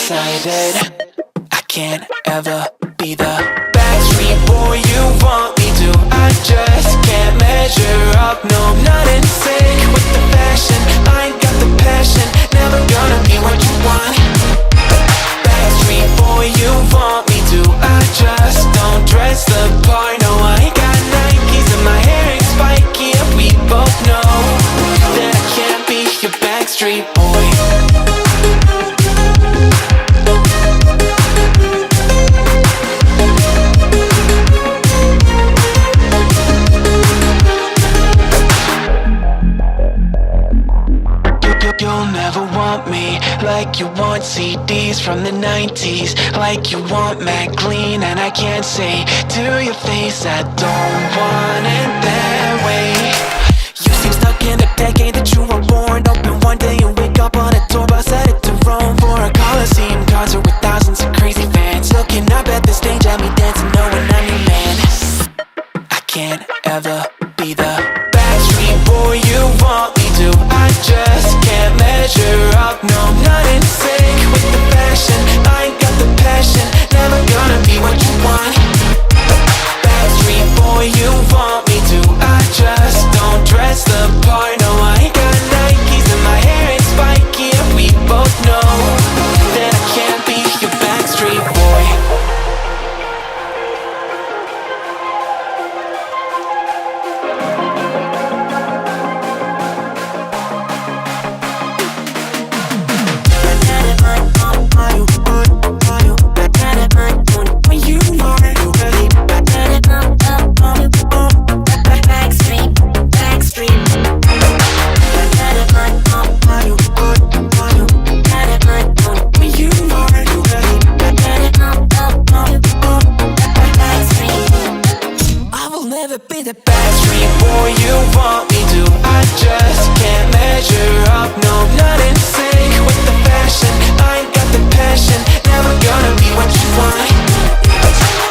excited. I can't ever be the backstreet boy you want me to. I just can't measure up, no, I'm not in sync with the fashion. I ain't got the passion, never gonna be what you want. Backstreet boy you want me to. I just don't dress the part, no, I ain't got Nikes and my hair ain't spiky. And we both know that I can't be your backstreet boy. You'll never want me like you want CDs from the 90s, like you want Mac Clean, and I can't say to your face I don't want it that way. You seem stuck in a decade that you were born. Open one day and wake up on a tour bus headed to Rome for a Coliseum concert with thousands of crazy fans looking up at the stage at me dancing, knowing I'm your man. I can't ever be the backstreet boy you want me to. I just can't measure up, no, I'm not in sync with the fashion. I ain't got the passion, never gonna be what you want. Backstreet boy you want me to. I just don't dress the part, no, I ain't got Nikes and my hair ain't spiky. And we both know that I can't be your backstreet boy. Be the backstreet boy you want me to. I just can't measure up, no, I'm not in sync with the fashion. I ain't got the passion, never gonna be what you want.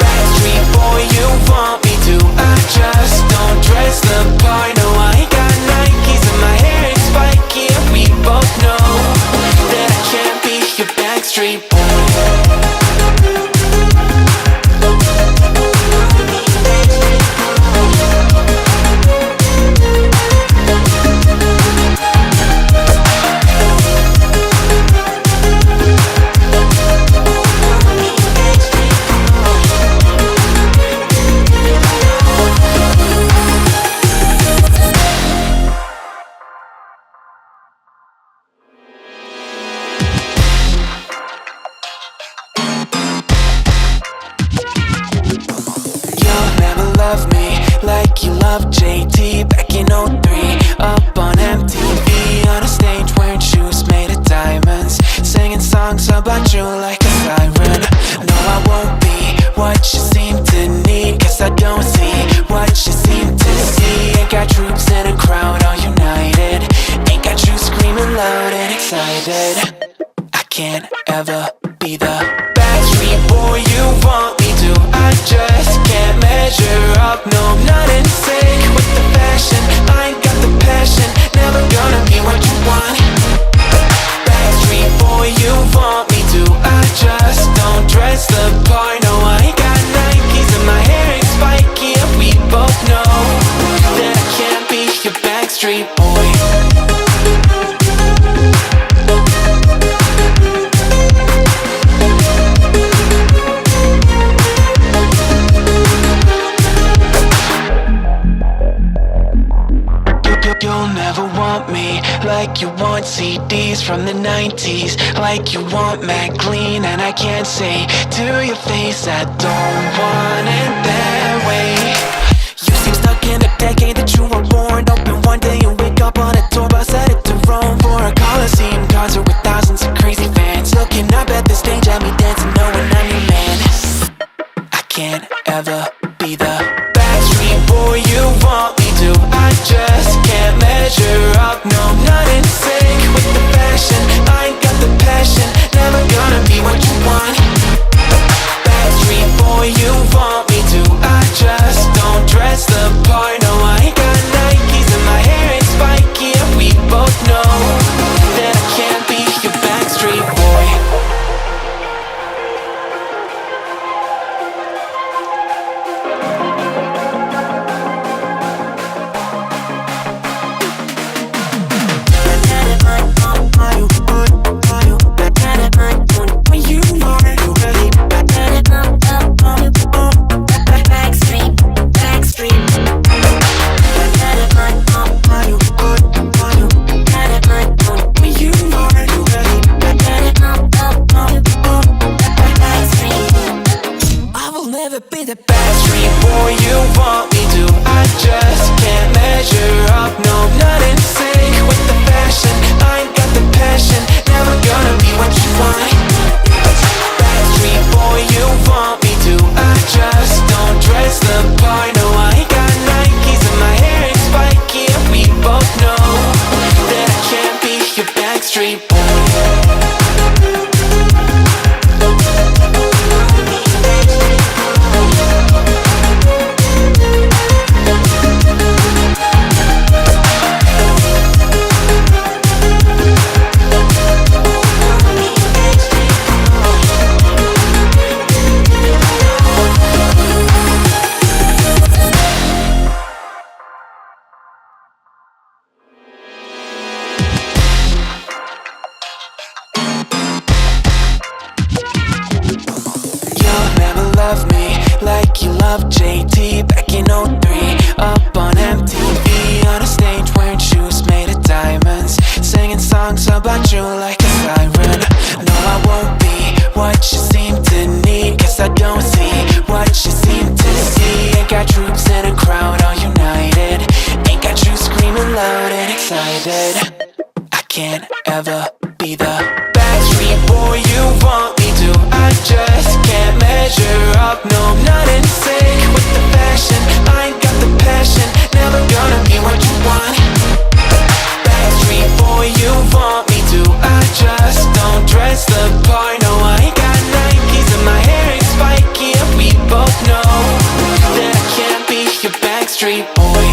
Backstreet boy you want me to. I just don't dress the part, no, I ain't got Nikes and my hair ain't spiky. And we both know that I can't be your backstreet boy. Love me like you love JT back in '03, up on MTV on a stage wearing shoes made of diamonds, singing songs about you like a siren. No, I won't be what you seem to need, cause I don't see what you seem to see. Ain't got troops in a crowd all united, ain't got you screaming loud and excited. I can't ever be the backstreet boy you want me to. I just can't measure up, no, I'm not in sync with the fashion. I ain't got the passion, never gonna be what you want. Backstreet boy you want me to. I just don't dress the part, no, I ain't got Nikes and my hair ain't spiky. And we both know that I can't be your backstreet boy. You'll never want me like you want CDs from the 90s, like you want Mac Clean, and I can't say to your face I don't want it that way. You seem stuck in a decade that you were born. Open one day and wake up on a tour bus headed to Rome for a Coliseum concert with thousands of crazy fans looking up at the stage at me dancing, knowing I'm your man. I can't ever be the backstreet boy you want me to. I just can't measure up, no, I'm not in sync with the fashion. I ain't got the passion, never gonna be what you want. Backstreet boy you want me to. I just don't dress the part, no, I ain't got Nikes and my hair ain't spiky. And we both know that I can't be your backstreet love JT back in '03. Up on MTV on a stage wearing shoes made of diamonds, singing songs about you like a siren. No, I won't be what you seem to need, cause I don't see what you seem to see. Ain't got troops in a crowd all united, ain't got you screaming loud and excited. I can't ever be the Backstreet boy you want me to. I just can't measure up, no, I'm not in sync with the fashion. I ain't got the passion, never gonna be what you want. Backstreet boy you want me to. I just don't dress the part, no, I ain't got Nikes and my hair ain't spiky, and we both know that I can't be your Backstreet boy.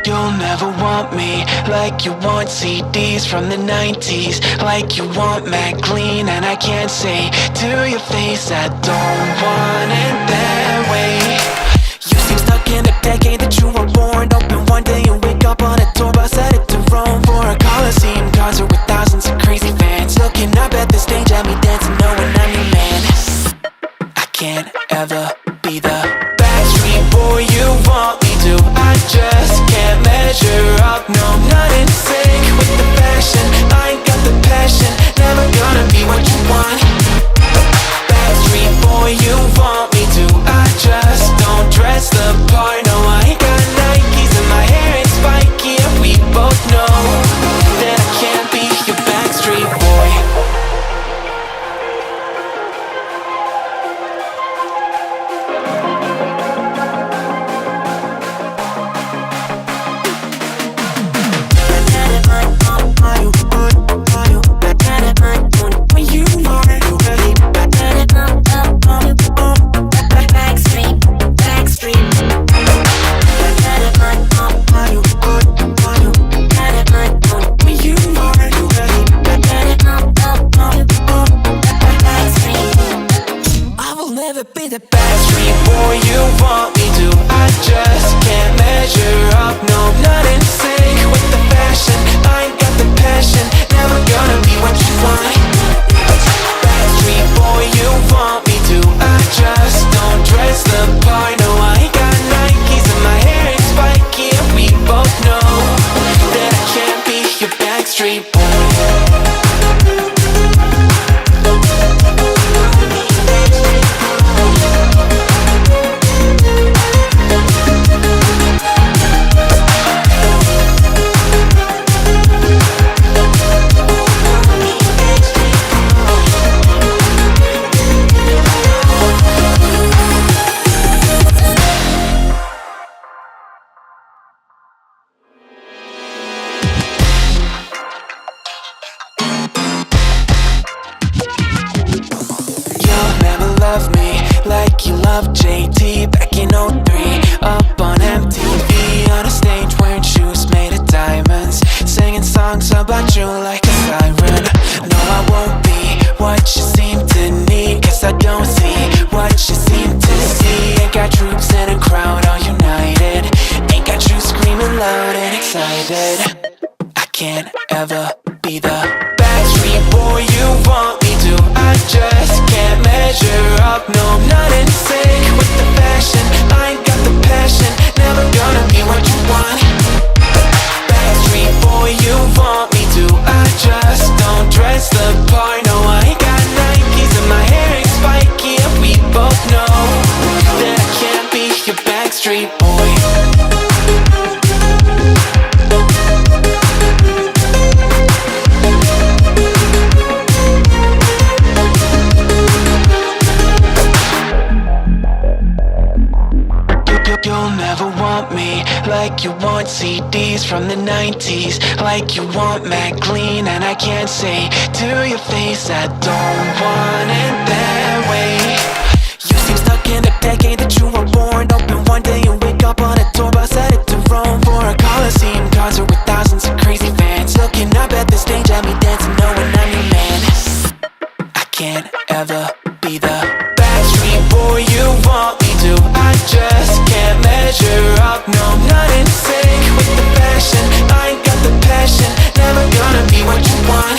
You'll never want me like you want CDs from the 90s, like you want Mac Clean, and I can't say to your face I don't want it that way. You seem stuck in the decade that you were born. Open one day and wake up on a tour bus headed to Rome for a Coliseum concert with thousands of crazy fans looking up at the stage at me dancing, knowing I'm your man. I can't ever be the Backstreet boy you want me to. I just can't measure up, no, I'm not in sync with the fashion. I ain't got the passion, never gonna be what you want. Backstreet boy you want me to. I just don't dress the part, no, I ain't got Nikes and my hair ain't spiky, and we both know that I can't be your Backstreet boy. Be the Backstreet boy you want me to. I just can't measure up, no, I'm not in sync with the fashion. I ain't got the passion, never gonna be what you want. Backstreet boy you want me to. I just don't dress the part, no, I ain't got Nikes and my hair ain't spiky, and we both know that I can't be your Backstreet boy. Love me like you love JT back in '03. Up on MTV on a stage wearing shoes made of diamonds, singing songs about you like a siren. No, I won't be what you seem to need, cause I don't see what you seem to see. Ain't got troops in a crowd all united, ain't got you screaming loud and excited. I can't ever be the Backstreet boy you want me to. I just can't measure up, no, I'm not in sync with the fashion. I ain't got the passion, never gonna be what you want. Backstreet boy you want me to. I just don't dress the part, no, I ain't got Nikes and my hair ain't spiky, and we both know that I can't be your Backstreet boy. You'll never want me like you want CDs from the 90s, like you want Mac Clean, and I can't say to your face I don't want it that way. You seem stuck in the decade that you were born. Open one day and wake up on a tour bus headed to Rome for a Coliseum concert with thousands of crazy fans looking up at the stage at me dancing, knowing I'm your man. I can't ever be the Backstreet boy you want me do. I just can't measure up, no, I'm not in sync with the fashion. I ain't got the passion, never gonna be what you want.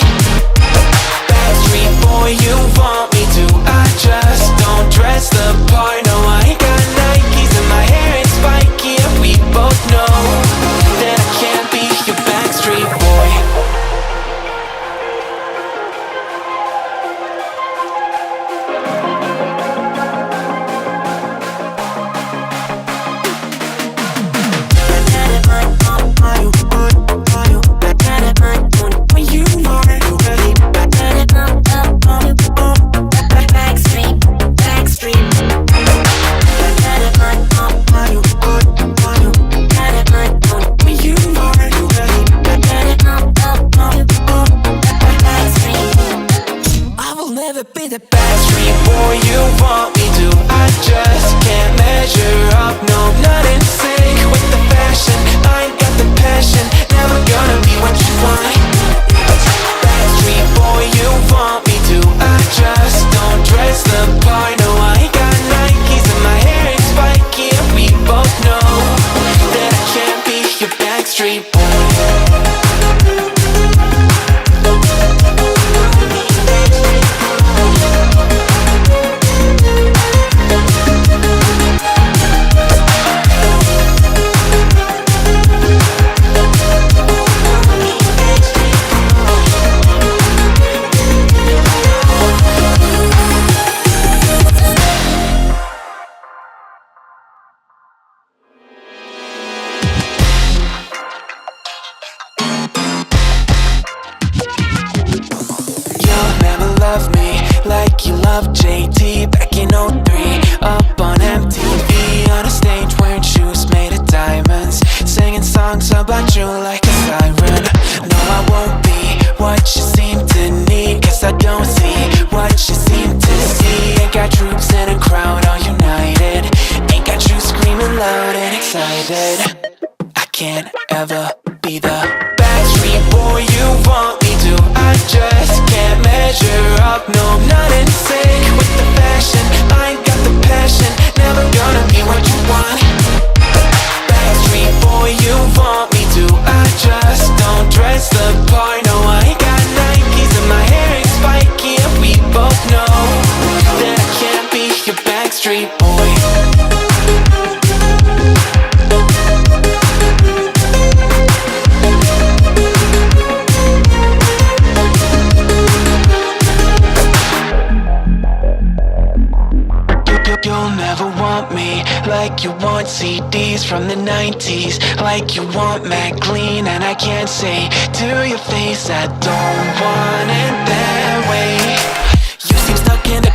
Backstreet boy, you want me to. I just don't dress the part, no, I ain't got Nikes and my hair ain't spiky, and we both know that I can't be your backstreet boy. Be the backstreet boy you want me to. I just can't measure up, no, I'm not in sync with the fashion. I ain't got the passion, never gonna be what you want. Backstreet boy you want me to. I just don't dress the part, no, I ain't got Nikes and my hair ain't spiky, and we both know that I can't be your backstreet boy. Love me like you love JT back in '03. Up on MTV on a stage wearing shoes made of diamonds, singing songs about you like a siren. No, I won't be what you seem to need, cause I don't see what you seem to see. Ain't got troops in a crowd all united, ain't got you screaming loud and excited. I can't ever be the backstreet boy you want me to. I just can't measure up, no, I'm not in sync with the fashion. I ain't got the passion, never gonna be what you want. Backstreet boy you want me to. I just don't dress the part, no, I ain't got Nikes and my hair ain't spiky, and we both know that I can't be your backstreet boy. You'll never want me like you want CDs from the 90s, like you want Mac Clean, and I can't say to your face I don't want it that way. You seem stuck in the